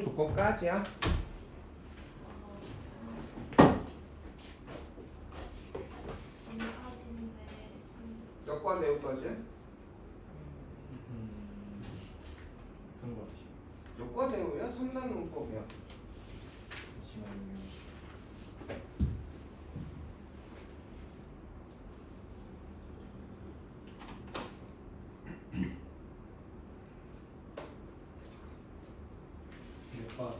조건까지야. 역과 내역까지? 그런 것 같아요. 역과 내역이야? 삼단문법이야. 잠시만요. 교과.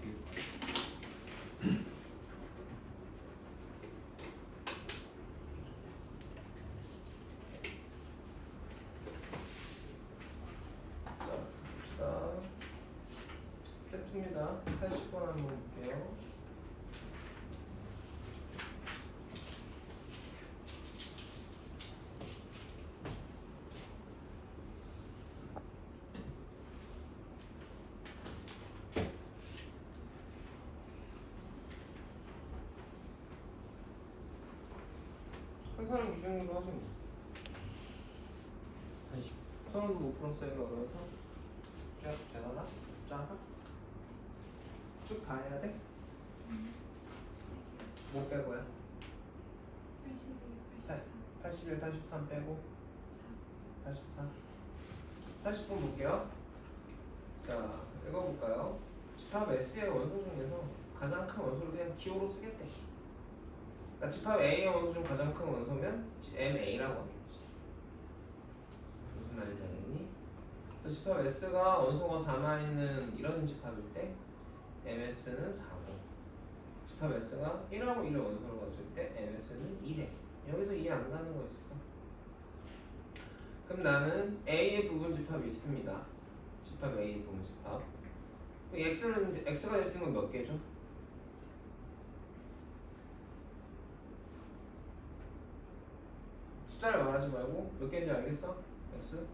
자, 봅시다. 스텝 2입니다. 80번 한번 볼게요. 항상 기준으로 하지 뭐. 80. 선호도 못 풀었어요. 그래서 쭉 재다가 쭉 다 해야 돼? 뭐 빼고요? 81, 83 빼고 84 80분 볼게요. 자, 읽어볼까요? 집합 S의 원소 중에서 가장 큰 원소를 그냥 기호로 쓰겠대. 그러니까 집합 A의 원소 중 가장 큰 원소면 MA라고 하는 거지. 무슨 말인지 알겠니? 그래서 집합 S가 원소가 4만 있는 이런 집합일 때 MS는 4고, 집합 S가 1하고 1을 원소로 가질 때 MS는 1에. 여기서 이해 안 가는 거 있을까? 그럼 나는 A의 부분 집합이 있습니다. 집합 A의 부분 집합. X는 X가 될 수 있는 건 몇 개죠? 숫자를 말하지 말고 몇 개인지 알겠어? X?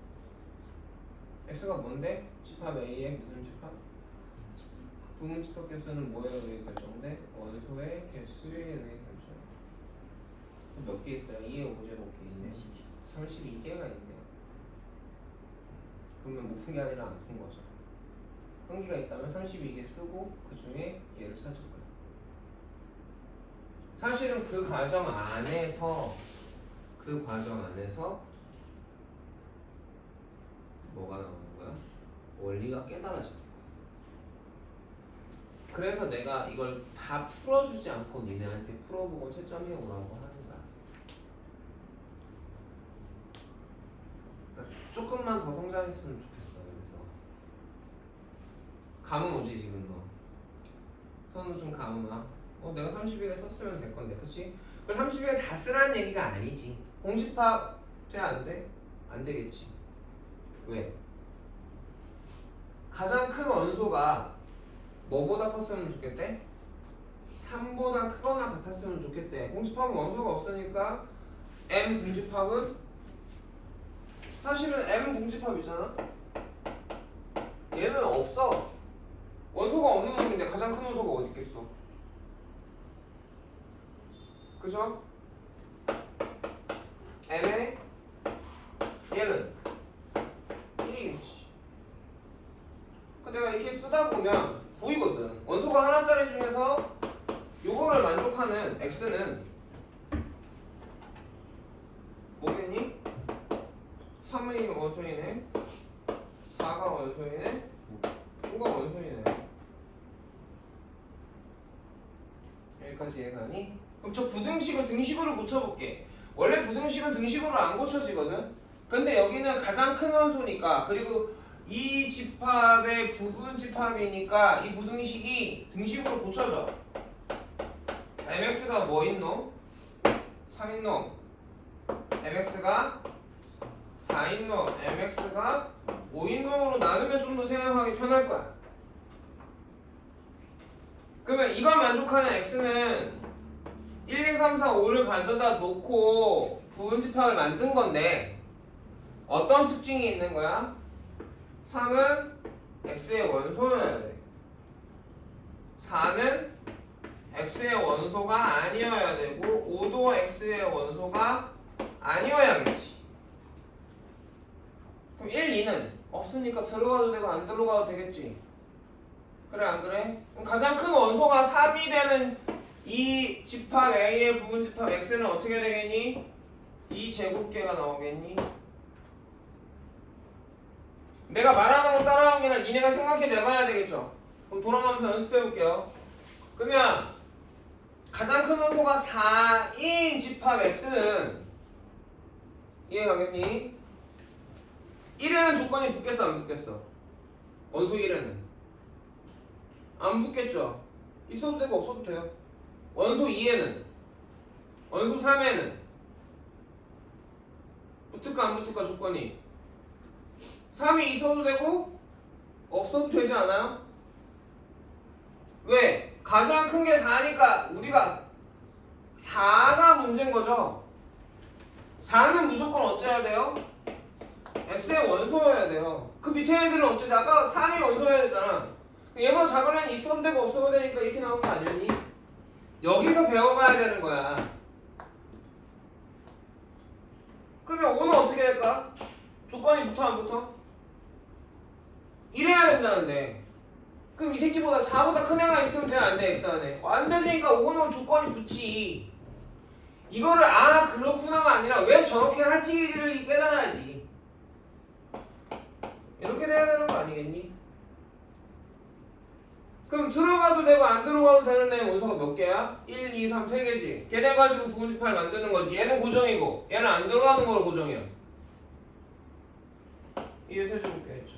X가 뭔데? 집합 A의 무슨 집합? 부분 집합 개수는 뭐에 의해 결정돼? 원소의 개수에 의해 결정. 몇 개 있어요? 2의 5제곱개 있네. 32개가 있네요. 그러면 못 푼 게 아니라 안 푼 거죠. 끈기가 있다면 32개 쓰고 그 중에 얘를 찾을 거야. 사실은 그 과정 안에서 뭐가 나오는 거야? 원리가 깨달아지는 거야. 그래서 내가 이걸 다 풀어주지 않고 니네한테 풀어보고 채점해 오라고 하는 거야. 그러니까 조금만 더 성장했으면 좋겠어. 그래서 감은 오지 지금 너. 선우 좀 감은 와. 내가 30일에 썼으면 될 건데, 그치? 그걸 30일에 다 쓰라는 얘기가 아니지. 공집합 돼? 안 돼? 안 되겠지. 왜? 가장 큰 원소가 뭐보다 컸으면 좋겠대? 3보다 크거나 같았으면 좋겠대. 공집합은 원소가 없으니까 M 공집합은 사실은 M 공집합이잖아? 얘는 없어. 원소가 없는 놈인데 가장 큰 원소가 어디 있겠어? 그죠? M에 얘는 1이겠지. 내가 이렇게 쓰다 보면 보이거든. 원소가 하나짜리 중에서 요거를 만족하는 X는 뭐겠니? 3이 원소이네, 4가 원소이네, 5가 원소이네. 여기까지 이해가니? 그럼 저 부등식을 등식으로 고쳐볼게. 원래 부등식은 등식으로 안 고쳐지거든? 근데 여기는 가장 큰 원소니까, 그리고 이 집합의 부분 집합이니까 이 부등식이 등식으로 고쳐져. mx가 뭐인 놈? 3인 놈. mx가 4인 놈. mx가 5인 놈으로 나누면 좀 더 생각하기 편할 거야. 그러면 이걸 만족하는 x는 1, 2, 3, 4, 5를 가져다 놓고 부분 집합을 만든 건데 어떤 특징이 있는 거야? 3은 x의 원소여야 돼. 4는 x의 원소가 아니어야 되고 5도 x의 원소가 아니어야겠지. 그럼 1, 2는 없으니까 들어가도 되고 안 들어가도 되겠지. 그래 안 그래? 그럼 가장 큰 원소가 3이 되는 이 집합 A의 부분 집합 X는 어떻게 되겠니? 2제곱계가 나오겠니? 내가 말하는 거 따라하는 게 아니라 니네가 생각해 내봐야 되겠죠? 그럼 돌아가면서 연습해 볼게요. 그러면 가장 큰 원소가 4인 집합 X는 이해가겠니? 1에는 조건이 붙겠어 안 붙겠어? 원소 1에는 안 붙겠죠? 있어도 되고 없어도 돼요. 원소 2에는 원소 3에는 붙을까 안 붙을까 조건이 3이 있어도 되고 없어도 되지 않아요? 왜? 가장 큰 게 4니까 우리가 4가 문제인 거죠. 4는 무조건 어째야 돼요? X의 원소여야 돼요. 그 밑에 애들은 어째 돼? 아까 3이 원소여야 되잖아. 얘보다 작은 애는 있어도 되고 없어도 되니까 이렇게 나온 거 아니었니? 여기서 배워가야 되는 거야. 그러면 5는 어떻게 될까? 조건이 붙어 안 붙어? 이래야 된다는데 그럼 이 새끼보다 4보다 큰 애가 있으면 돼 안 돼? X 안에 안 되니까 5는 조건이 붙지. 이거를 아 그렇구나가 아니라 왜 저렇게 하지를 깨달아야지. 이렇게 돼야 되는 거 아니겠니? 그럼 들어가도 되고 안 들어가도 되는 애 원소가 몇 개야? 1, 2, 3, 3개지. 걔네 가지고 부분집합을 만드는 거지. 얘는 고정이고 얘는 안 들어가는 걸로 고정이야. 이해 세제곱게 했죠.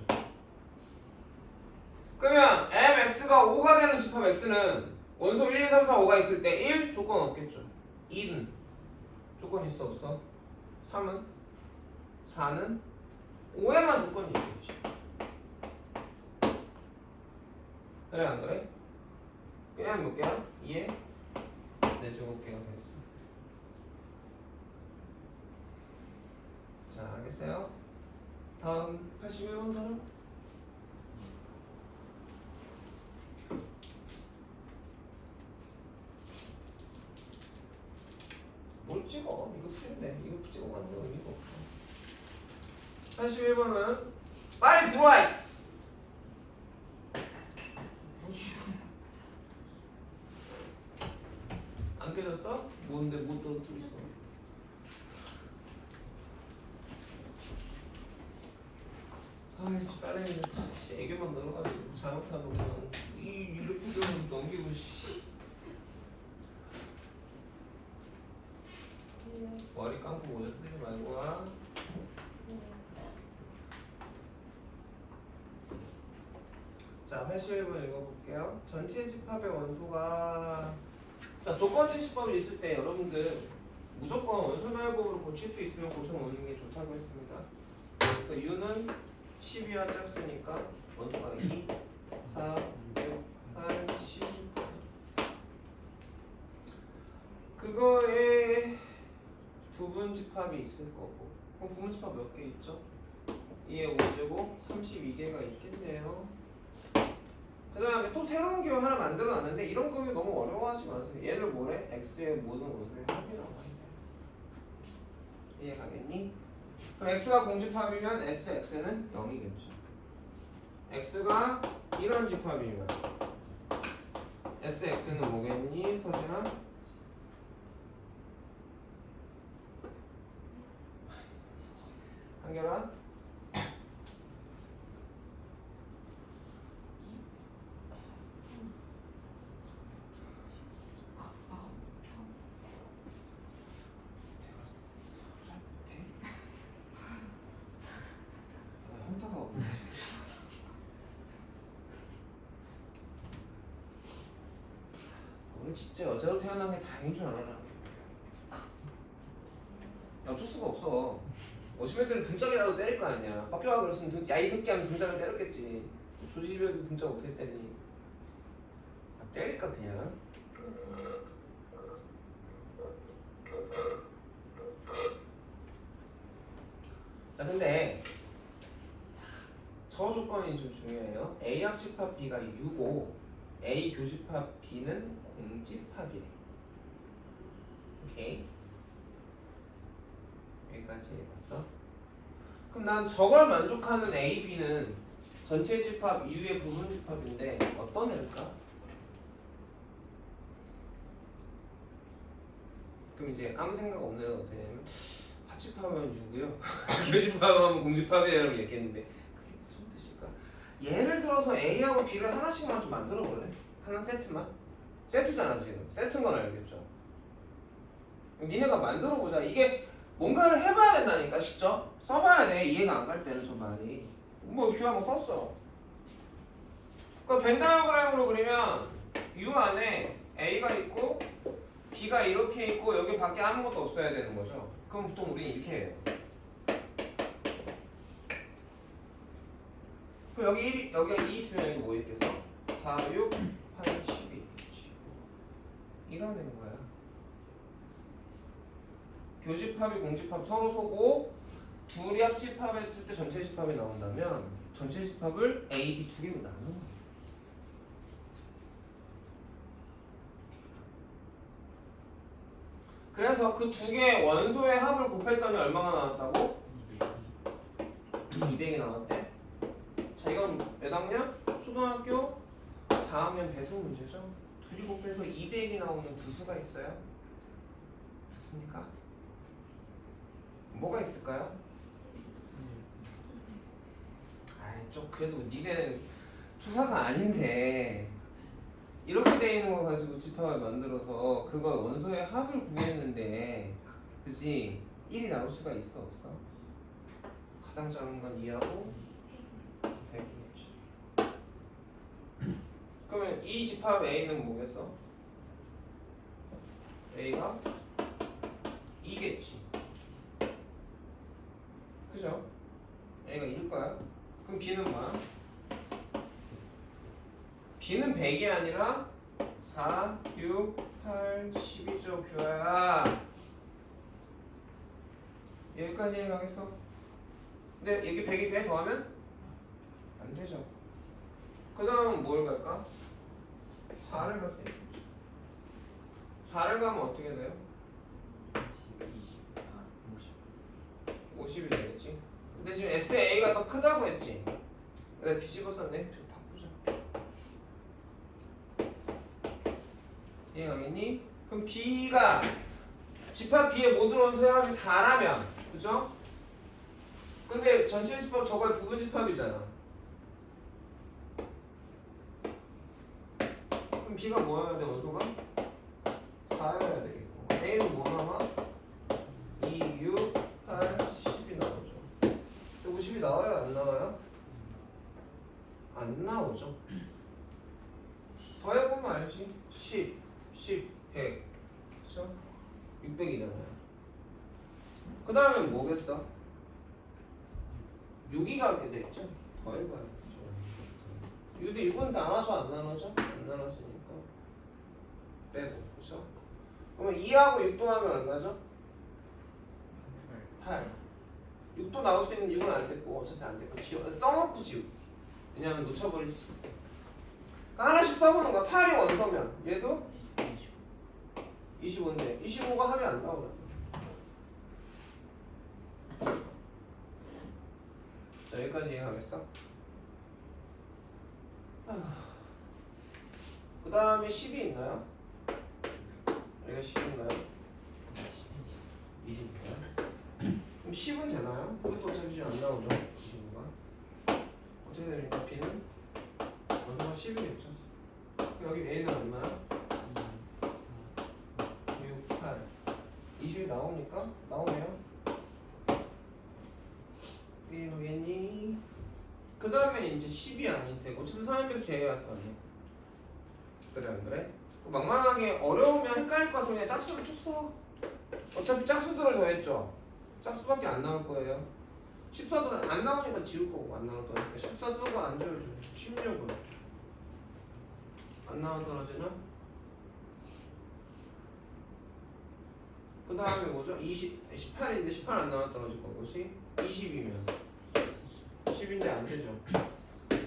그러면 mx가 5가 되는 집합 x는 원소 1, 2, 3, 4, 5가 있을 때 1 조건 없겠죠. 2는 조건 있어 없어? 3은? 4는? 5에만 조건이 있겠지. 그래 안 그래? 그냥 몇 개야? 2에 4제곱개가 되겠어. 자 알겠어요? 다음 81번 사람? 뭘 찍어? 이거 풀인데 이거 찍어가는 거 의미가 없어. 81번은 빨리 들어와! 안 깨졌어? 뭔데 못 떨어뜨렸어? 아이씨 빨리 애교만 늘어가지고 잘못하면 그냥 이거 표정을 넘기고 씨 머리 감고 모자 쓰지 말고 와. 자 81번 읽어볼게요. 전체 집합의 원소가 자 조건적 집합이 있을 때 여러분들 무조건 원소나열법으로 고칠 수 있으면 고쳐놓는 게 좋다고 했습니다. 그 U는 12와 짝수니까 원소가 2, 4, 6, 8, 10 그거에 부분집합이 있을 거고 그럼 부분집합 몇 개 있죠? 2에 5제곱 32개가 있겠네요. 그 다음에 또 새로운 기호 하나 만들어놨는데 이런 거 너무 어려워하지 마세요. 얘를 뭐래? X의 모든 원소의 합이라고 한대. 이해 가겠니? 그럼 X가 공집합이면 SX는 0이겠죠. X가 이런 집합이면 SX는 뭐겠니? 서진아? 한결아? 현타가 없네. 오늘 진짜 여자로 태어난 게 다행인 줄 알아라. 야, 어쩔 수가 없어. 어시애들은 등짝이라도 때릴 거 아니야. 빡겨가 그랬으면 야 이 새끼 하면 등짝을 때렸겠지. 조지집에도 등짝 어떻게 때리니? 때릴까 그냥? 자 근데 저 조건이 좀 중요해요. A 합집합 B가 6고 A 교집합 B는 공집합이래. 오케이. 여기까지 봤어? 그럼 난 저걸 만족하는 A, B는 전체 집합 이후의 부분 집합인데 어떤 애일까? 그럼 이제 아무 생각 없는 애가 어떻게 되냐면 합집합하면 6이요 교집합하면 공집합이라고 얘기했는데 그게 무슨 뜻일까? 예를 들어서 A하고 B를 하나씩만 좀 만들어 볼래? 하나 세트만? 세트잖아 지금. 세트인 건 알겠죠? 니네가 만들어 보자. 이게 뭔가를 해봐야 된다니까 직접 써봐야 돼. 이해가 안 갈 때는 저 말이 뭐 q 한번 썼어. 그러니까 벤 다이어그램으로 그리면 U 안에 A가 있고 B가 이렇게 있고 여기 밖에 아무것도 없어야 되는 거죠. 그럼 보통 우리는 이렇게 해요. 그럼 여기가 2 있으면 여기 뭐 있겠어? 4, 6, 8, 12 있겠지. 이런 애인 거야. 교집합이 공집합 서로 소고 둘이 합집합했을 때 전체 집합이 나온다면 전체 집합을 A, B 두 개로 나누는 거야. 그래서 그 두 개의 원소의 합을 곱했더니 얼마가 나왔다고? 200이 나왔대. 자 이건 몇 학년? 초등학교 4학년 배수 문제죠. 둘이 곱해서 200이 나오는 두 수가 있어요. 맞습니까? 뭐가 있을까요? 아이 좀 그래도 니네는 초사가 아닌데 이렇게 돼 있는 거 가지고 집합을 만들어서 그거 원소의 합을 구했는데 그치? 1이 나올 수가 있어 없어? 가장 작은 건 2하고 100이겠지. 그러면 이 집합 A는 뭐겠어? A가 2겠지. 그죠? A가 2일 거야. 그럼 B는 뭐야? B는 100이 아니라 4, 6, 8, 12죠 규아야. 여기까지 해가겠어? 근데 여기 100이 돼? 더하면? 안 되죠. 그 다음은 뭘 갈까? 4를 갈 수 있겠죠. 4를 가면 어떻게 돼요? 50이 되겠지. 근데 지금 SA가 더 크다고 했지? 내가 뒤집어 썼네. 좀 바꾸자. 이해가겠니? 그럼 B가 집합 B의 모든 원소의 합이 4라면 그죠? 근데 전체 집합 저거의 부분 집합이잖아. 그럼 B가 뭐여야 돼 원소가? 4여야 되겠고 A는 뭐 남아? 2, 6, 8, 10이 나오죠. 50이 나와요? 안 나와요? 안 나오죠. 더해보면 알지? 10, 10, 100 그쵸? 600이잖아요. 그 다음에 뭐겠어? 6이 가게 되겠죠? 더해봐요. 근데 6은 나눠서 안 나눠져? 안 나눠지니까 빼고 그쵸? 그러면 2하고 6도 하면 얼마죠? 8 6도 나올 수 있는 6은 안 됐고 어차피 안 됐고 써놓고 지우기. 왜냐면 놓쳐버릴 수 있어. 그러니까 하나씩 써보는 거야. 8이 원소면 얘도 25인데 25가 합이 안 나오잖아. 자 여기까지 이해하겠어? 그 다음에 10이 있나요? 여기가 10인가요? 20인가요? 그럼 10은 되나요? 그것도 어차피 안 나오죠. 25가 어떻게 됩니까? B는 원소가 10이겠죠. 여기 A는 얼마야? 6, 8 20이 나옵니까? 나오네요. 이해하겠니? 그 다음에 이제 10이 아닐 테고 1300에서 제외할 거 아니야. 그래 안 그래? 막막하게 어려우면 헷갈릴 것 같으면 그냥 짝수를 쭉 써. 어차피 짝수들을 더했죠. 짝수밖에 안 나올 거예요. 14도 안 나오니까 지울 거고 안 나오더라니까 14 쓰고 안 지워줘. 16은 안 나와 떨어지나? 그 다음에 뭐죠? 18인데 18 안 나와 떨어질 거고지 20이면 10인데 안 되죠. 그래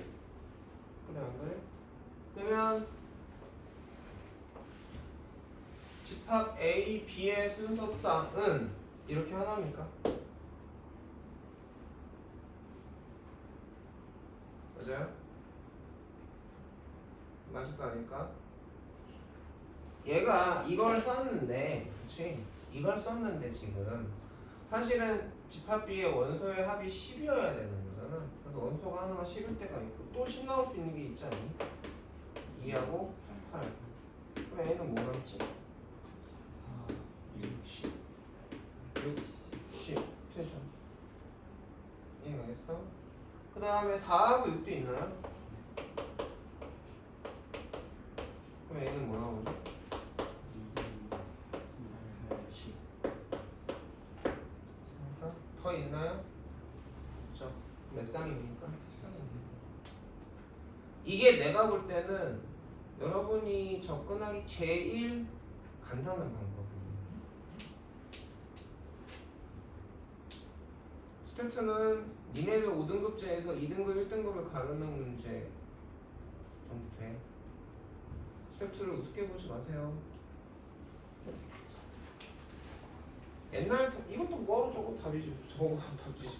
안 그래? 그러면 집합 A, B의 순서쌍은 이렇게 하나입니까? 맞아요? 맞을 거 아닐까? 얘가 이걸 썼는데, 그치? 이걸 썼는데 지금 사실은 집합비의 원소의 합이 10이어야 되는 거잖아. 그래서 원소가 하나가 10일 때가 있고 또 10 나올 수 있는 게 있잖니? 2하고 8. 그럼 얘는 뭐 남지? 4, 6, 10. 10. 됐어. 이해가겠어? 그 다음에 4하고 6도 있나요? 그럼 얘는 뭐 나오지? 10. 더 있나요? 그렇죠. 몇 쌍입니까? 이게 내가 볼 때는 여러분이 접근하기 제일 간단한 방법이에요. 스테트는 니네들 5등급제에서 2등급, 1등급을 가르는 문제 정도 돼. 스테트를 우습게 보지 마세요. 옛날 이것도 뭐하러 저거 답이지. 저거 답이지.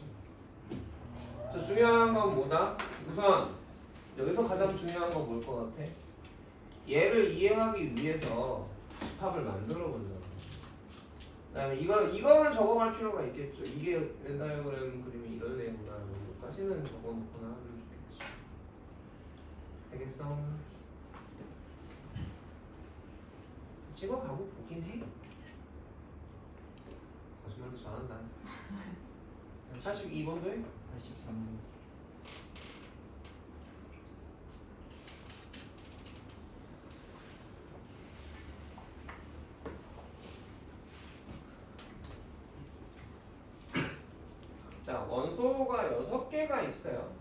자, 중요한 건 뭐다? 우선 여기서 가장 중요한 건 뭘 것 같아? 얘를 이해하기 위해서 집합을 만들어 본다. 그다음에 이거를 적어갈 필요가 있겠죠. 이게 벤 다이어그램 그림이 이런 애구나. 이거까지는 적어놓거나 하면 좋겠지. 되겠어? 찍어가고 보긴 해. 거짓말도 잘한다. 42번도 해? 83번. 자, 원소가 6개가 있어요.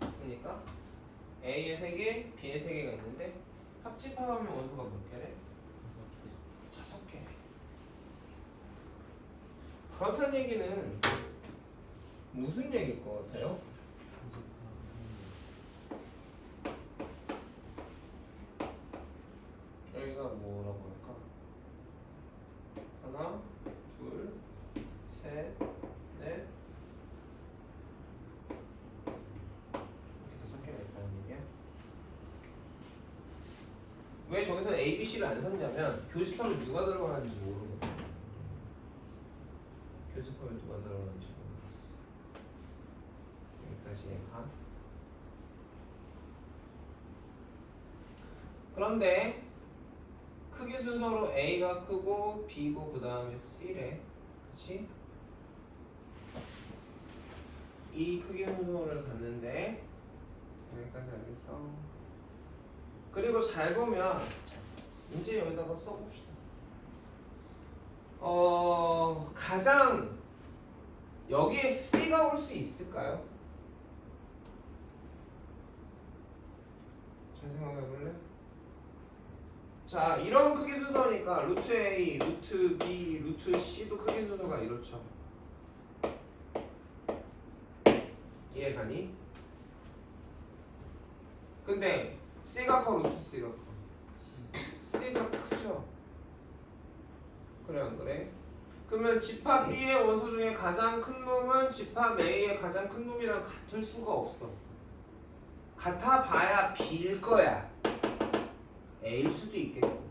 있으니까 A에 3개, B에 3개가 있는데 합집합하면 원소가 몇 개래? 5개. 그렇다는 얘기는 무슨 얘기일 것 같아요? 여기가 뭐라고 할까? 하나, 둘, 셋, 넷, 이렇게 5개가 있다는 얘기야. 왜 저기서 A, B, C를 안 썼냐면 교집합에 누가 들어가는지 모르거든. 교집합에 누가 들어가는지 모르겠어. 여기까지 가. 그런데 크기 순서로 A가 크고 B고 그 다음에 C래. 그치? 이 크기 순서를 갔는데 여기까지 알겠어. 그리고 잘 보면 이제 여기다가 써봅시다. 가장 여기에 C가 올 수 있을까요? 잘 생각해 볼래? 자, 이런 크기 순서니까 루트 A, 루트 B, 루트 C도 크기 순서가 이렇죠. 이해가니? 근데 C가 커, 루트 C가 커? C가 크죠? 그래 안 그래? 그러면 집합 B의 원소 중에 가장 큰 놈은 집합 A의 가장 큰 놈이랑 같을 수가 없어. 같아봐야 B일 거야. A일 수도 있겠고.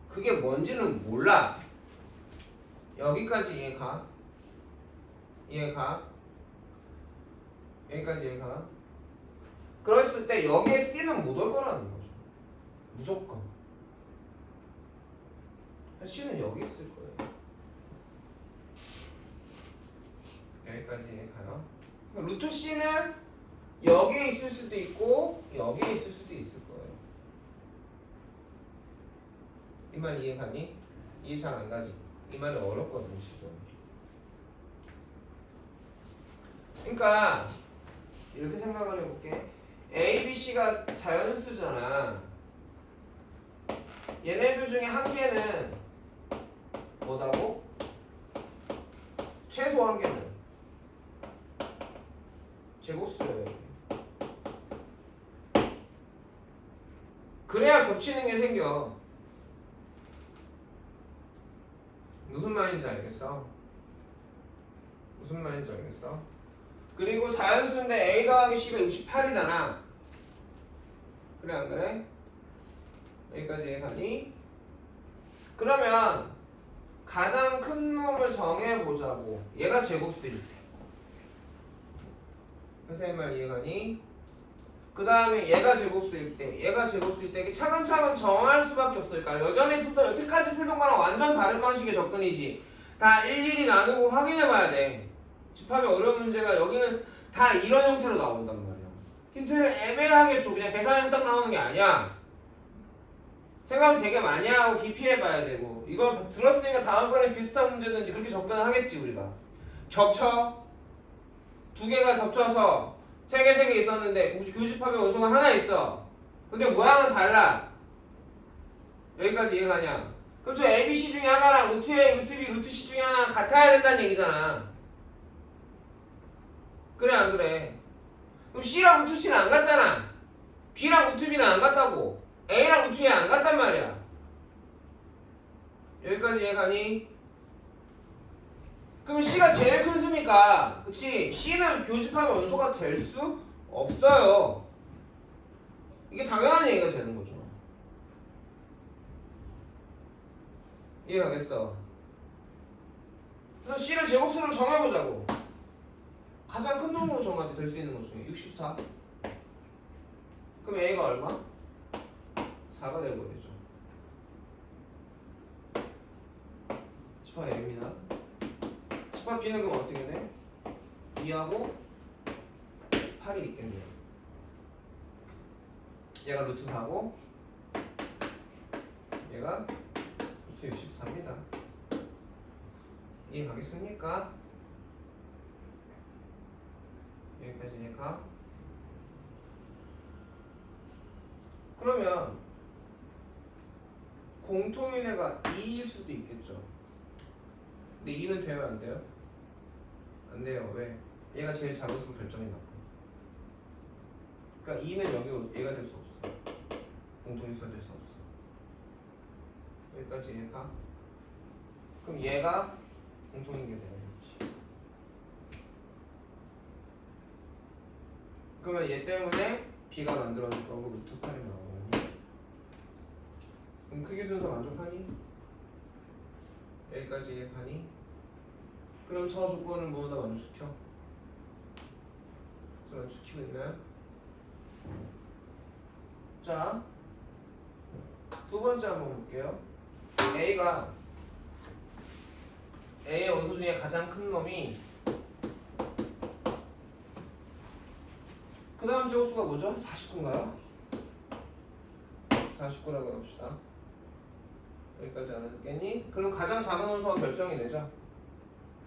그게 뭔지는 몰라. 여기까지 이해가? 이해가? 여기까지 이해가? 그랬을 때 여기에 C는 못 올 거라는 거죠. 무조건. C는 여기 있을 거예요. 여기까지 이해가요? 루트 C는 여기에 있을 수도 있고 여기에 있을 수도 있을 거예요. 이 말 이해가니? 이해 잘 안 가지? 이 말이 어렵거든 지금. 그러니까 이렇게 생각을 해볼게. A, B, C가 자연수잖아. 얘네들 중에 한 개는 뭐다고? 최소 한 개는 제곱수예요. 그래야 겹치는 게 생겨. 무슨 말인지 알겠어? 무슨 말인지 알겠어? 그리고 자연수인데 A 더하기 C가 68이잖아. 그래 안 그래? 여기까지 이해가니? 그러면 가장 큰 놈을 정해보자고. 얘가 제곱수일 때. 선생님 말 이해가니? 그 다음에 얘가 제곱수일 때 차근차근 정할 수밖에 없으니까 여전히 여태까지 풀던 거랑 완전 다른 방식의 접근이지. 다 일일이 나누고 확인해봐야 돼. 집합이 어려운 문제가 여기는 다 이런 형태로 나온단 말이야. 힌트를 애매하게 줘. 그냥 계산해서 딱 나오는 게 아니야. 생각 되게 많이 하고 깊이 해봐야 되고. 이걸 들었으니까 다음번에 비슷한 문제든지 그렇게 접근을 하겠지 우리가. 겹쳐. 두 개가 겹쳐서 세 개 있었는데 교집합의 원소가 하나 있어. 근데 모양은 달라. 여기까지 이해가냐? 그럼 저 ABC 중에 하나랑 루트 A, 루트 B, 루트 C 중에 하나랑 같아야 된다는 얘기잖아. 그래 안 그래? 그럼 C랑 루트 C는 안 같잖아. B랑 루트 B는 안 같다고. A랑 루트 A 안 같단 말이야. 여기까지 이해가니? 그럼 C가 제일 큰 수니까, 그치? C는 교집합의 원소가 될 수 없어요. 이게 당연한 얘기가 되는 거죠. 이해가겠어? 그래서 C를 제곱수로 정해보자고. 가장 큰 놈으로 정하지. 될 수 있는 것 중에 64. 그럼 A가 얼마? 4가 되어버리죠. 집합 A입니다. 집합 B는 그럼 어떻게 돼? 2하고 8이 있겠네요. 얘가 루트 4고 얘가 루트 64입니다. 이해 가겠습니까? 여기까지 이해가? 그러면 공통인 애가 2일 수도 있겠죠. 근데 2는 돼요 안 돼요? 안 돼요. 왜? 얘가 제일 작았으면 결정이 나고. 그러니까 2는 여기 얘가 될 수 없어. 공통인수가 될 수 없어. 여기까지 얘가. 그럼 얘가 공통인 게 돼야지. 그러면 얘 때문에 B가 만들어질 거고 루트 8이 나오거든요. 그럼 크기 순서 만족하니? 여기까지 이해하니? 그럼 저 조건을 모두 다 만족시켜. 저 만족시키고 있나요? 자, 두 번째 한번 볼게요. A의 원소 중에 가장 큰 놈이 그 다음 제곱수가 뭐죠? 49인가요? 49라고 해봅시다. 여기까지 알아듣겠니? 그럼 가장 작은 원소가 결정이 되죠?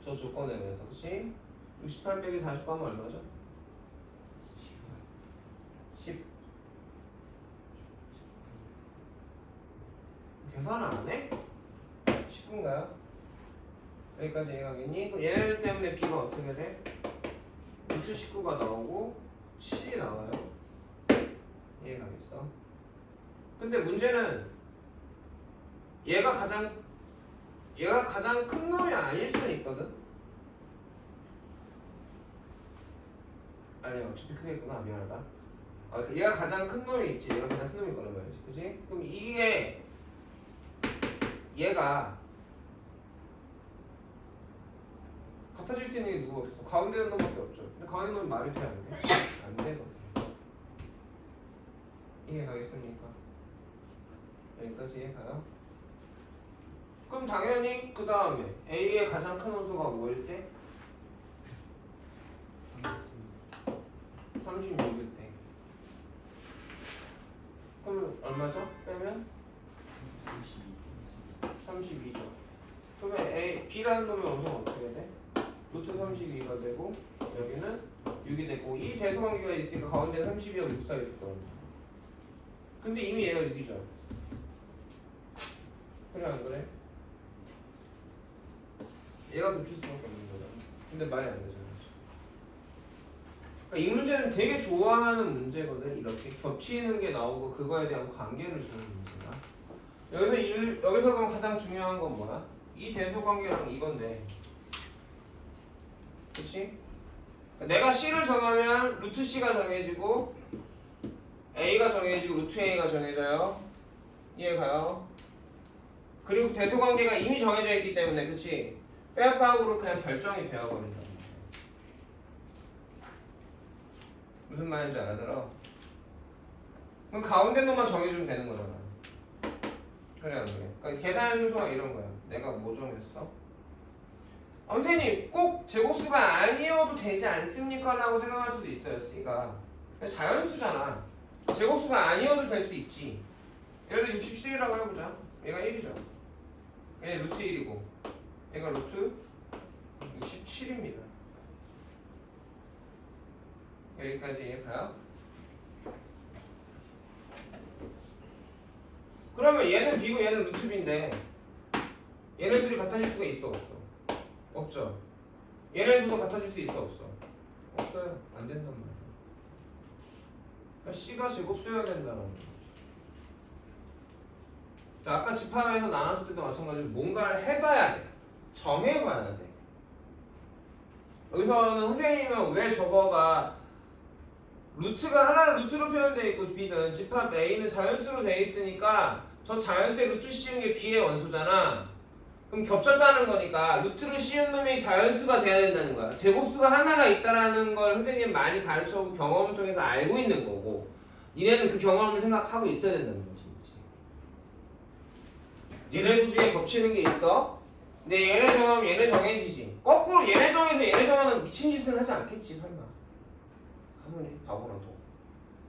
저 조건에 의해서. 그치? 68 빼기 49 하면 얼마죠? 10. 계산을 안 해? 19인가요? 여기까지 이해가겠니? 그럼 얘네들 때문에 B가 어떻게 돼? 루트 19가 나오고 7이 나와요. 이해가겠어? 근데 문제는 얘가 가장 큰 놈이 아닐 수는 있거든? 아니 어차피 크겠구나. 미안하다. 얘가 가장 큰 놈이 있지. 얘가 가장 큰 놈일 거란 말이지. 그치? 그럼 이게 얘가 같아질 수 있는 게 누가 없어? 가운데 있는 놈밖에 없죠. 근데 가운데 놈이 말이 돼? 안 돼? 안 되거든. 이해 가겠습니까? 여기까지 이해가요? 그럼 당연히 그 다음에 A의 가장 큰 원소가 뭐일 때? 36일 때. 그럼 얼마죠? 빼면? 32죠. 그러면 B라는 놈의 원소가 어떻게 돼? 루트 32가 되고 여기는 6이 되고 이 대소관계가 있으니까 가운데는 32하고 6 사이 있을 거예요. 근데 이미 얘가 6이죠. 그래 안 그래? 얘가 놓칠 수밖에 없는 거잖아. 근데 말이 안 되잖아. 그러니까 이 문제는 되게 좋아하는 문제거든. 이렇게 겹치는 게 나오고 그거에 대한 관계를 주는 문제다. 여기서 그럼 가장 중요한 건 뭐야? 이 대소관계랑 이건데. 그치? 내가 C를 정하면 루트 C가 정해지고 A가 정해지고 루트 A가 정해져요. 이해가요? 그리고 대소관계가 이미 정해져 있기 때문에 그치? 빼앗박으로 그냥 결정이 되어버린다. 무슨 말인지 알아들어? 그럼 가운데 놈만 정해주면 되는 거잖아. 그래 안 그래? 그러니까 계산의 순서가 이런 거야. 내가 뭐 정했어? 선생님 꼭 제곱수가 아니어도 되지 않습니까? 라고 생각할 수도 있어요. C가 자연수잖아. 제곱수가 아니어도 될 수 있지. 예를 들어 67이라고 해보자. 얘가 1이죠. 얘 루트 1이고 얘가 루트 67입니다. 여기까지 이해가요? 그러면 얘는 B고 얘는 루트 B인데 얘네들이 같아질 수가 있어 없어? 없죠. 얘네들도 같아질 수 있어 없어? 없어요. 안 된단 말이야. 그러니까 C가 제곱수여야 된다는 거야. 자, 아까 집합에서 나눴을 때도 마찬가지로 뭔가를 해봐야 돼. 정해봐야 돼. 여기서는 선생님은 왜 저거가 루트가 하나는 루트로 표현되어 있고 B는 집합 A는 자연수로 되어 있으니까 저 자연수에 루트 씌운 게 B의 원소잖아. 그럼 겹쳤다는 거니까 루트로 씌운 놈이 자연수가 돼야 된다는 거야. 제곱수가 하나가 있다라는 걸 선생님 많이 가르쳐오고 경험을 통해서 알고 있는 거고 니네는 그 경험을 생각하고 있어야 된다는 거지. 얘네 두 중에 겹치는 게 있어? 근데 얘네 정하면 얘네 정해지지. 거꾸로 얘네 정해서 얘네 정하는 미친 짓은 하지 않겠지 설마. 아무리 바보라도.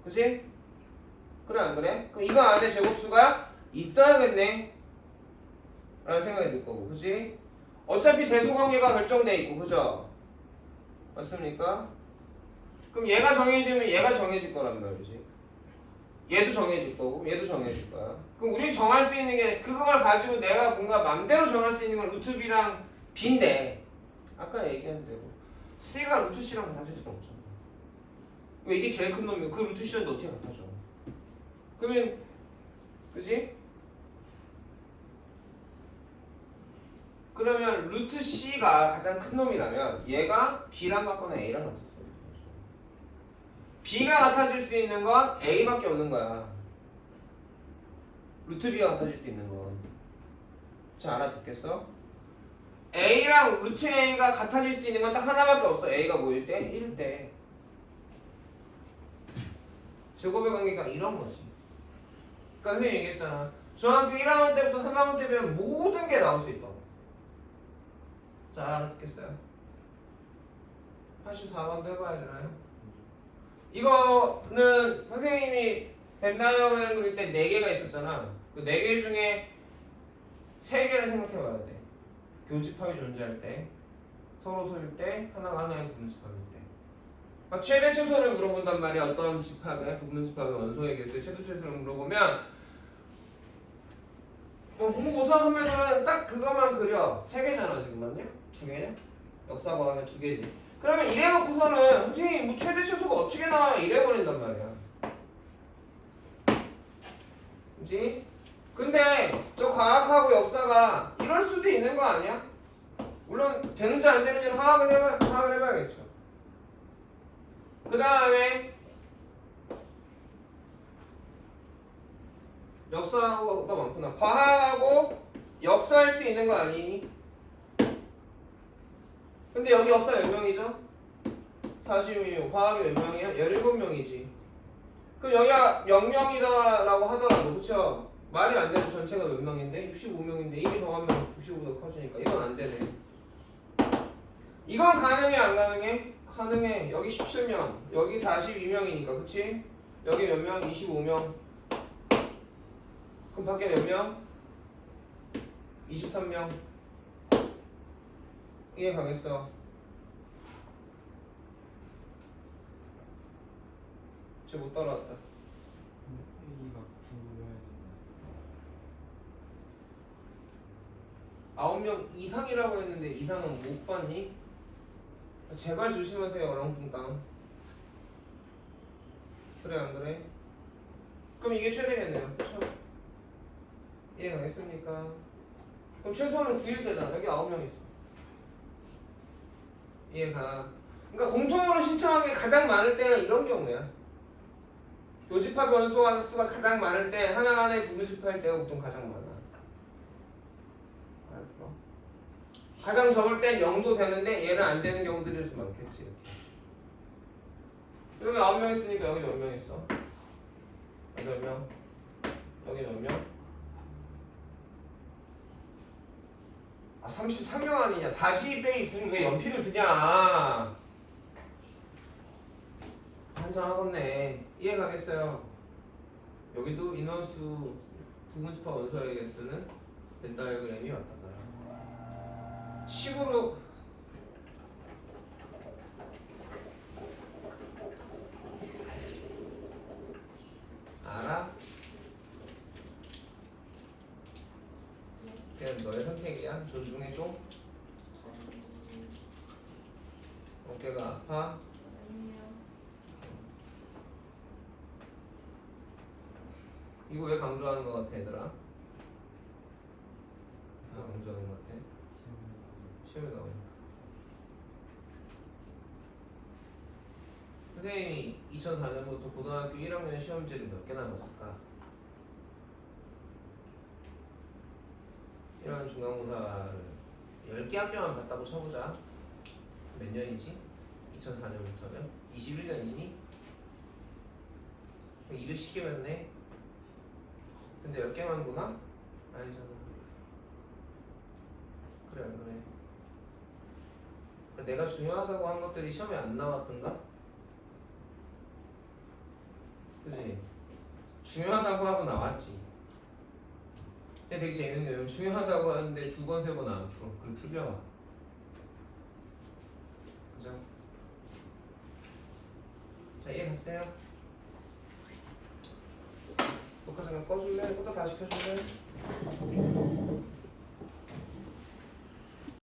그치? 그래 안 그래? 그럼 이거 안에 제곱수가 있어야겠네 라는 생각이 들 거고. 그치? 어차피 대소관계가 결정돼 있고 그죠? 맞습니까? 그럼 얘가 정해지면 얘가 정해질 거란 말이지. 얘도 정해질 거고 얘도 정해질 거야. 그럼 우리 정할 수 있는 게 그걸 가지고 내가 뭔가 맘대로 정할 수 있는 건 루트 B랑 B인데 아까 얘기한 대로 C가 루트 C랑 같아질 수는 없잖아. 왜 이게 제일 큰 놈이고 그 루트 C는 어떻게 같아져? 그러면 그지? 그러면 루트 C가 가장 큰 놈이라면 얘가 B랑 같거나 A랑 같았어. B가 같아질 수 있는 건 A밖에 없는 거야. 루트 B가 같아질 수 있는 건. 잘 알아듣겠어? A랑 루트 A가 같아질 수 있는 건 딱 하나밖에 없어. A가 뭐일 때? 1일 때. 제곱의 관계가 이런 거지. 그러니까 선생님이 얘기했잖아. 중학교 1학년 때부터 3학년 때 배우면 모든 게 나올 수 있다고. 잘 알아듣겠어요? 84번도 해봐야 되나요? 이거는 선생님이 벤다이어그램 그릴 때 4개가 있었잖아. 그 4개 중에 3개를 생각해봐야 돼. 교집합이 존재할 때, 서로 소일 때, 하나가 하나의 부분집합일 때. 그러니까 최대 최소를 물어본단 말이야. 어떤 집합의 부분집합의 원소에게서 최대 최소를 물어보면 공부 못하는 선배들은 딱 그것만 그려. 3개잖아 지금 맞냐? 2개냐? 역사과학은 2개지. 그러면 이래놓고서는 선생님 뭐 최대 최소가 어떻게 나와요? 이래버린단 말이야. 그치? 근데 저 과학하고 역사가 이럴 수도 있는 거 아니야? 물론 되는지 안 되는지는 파악을 해봐야겠죠. 그 다음에 역사하고가 많구나. 과학하고 역사할 수 있는 거 아니니? 근데 여기 역사 몇 명이죠? 40명. 과학이 몇 명이야? 17명이지. 그럼 여기가 0명이다 라고 하더라도 그쵸? 말이 안 되는 전체가 몇 명인데? 65명인데 1이 더하면 95보다 커지니까 이건 안 되네. 이건 가능해 안 가능해? 가능해. 여기 17명 여기 42명이니까 그치? 여기 몇 명? 25명. 그럼 밖에 몇 명? 23명. 이해 가겠어? 쟤 못 따라왔다. A가 9여야 된다. 9명 이상이라고 했는데 이상은 못 봤니? 제발 조심하세요 얼렁뚱땅. 그래 안 그래? 그럼 이게 최대겠네요. 그쵸? 이해 가겠습니까? 그럼 최소는 9일 되잖아. 여기 9명 있어. 이해가. 그러니까 공통으로 신청한 게 가장 많을 때는 이런 경우야. 교집합 원소와 수가 가장 많을 때 하나하나에 부분집합할 때가 보통 가장 많아. 알았어? 가장 적을 땐 0도 되는데 얘는 안 되는 경우들이 좀 많겠지. 이렇게. 여기 9명 있으니까 여기 몇 명 있어? 8명. 여기 몇 명? 아 33명 아니냐. 42 빼기 9는 왜 연필을 드냐. 한참 하겠네. 이해 가겠어요? 여기도 인원수 부분집합 원소의 개수는 벤 다이어그램이 왔다 가라. 식으로 알아? 그냥 너의 선택이야. 존중해줘. 어깨가 아파? 이거 왜 강조하는 것 같아, 얘들아? 왜 강조하는 것 같아? 시험에 나오니까. 선생님이 2004년부터 고등학교 1학년 시험지를 몇 개 남았을까? 1학년 중간고사를 10개 학교만 봤다고 쳐보자. 몇 년이지? 2004년부터면? 21년이니? 210개였네? 근데 10개만 보나? 아니잖아. 그래 안 그래? 내가 중요하다고 한 것들이 시험에 안 나왔던가? 그치? 중요하다고 하고 나왔지. 근데 되게 재밌는 게 중요하다고 하는데 2번, 3번 안 풀어. 그리고 틀려. 그죠? 자, 이해 갔어요? 녹화 잠깐 꺼줄래? 끄다 다시 켜줄래?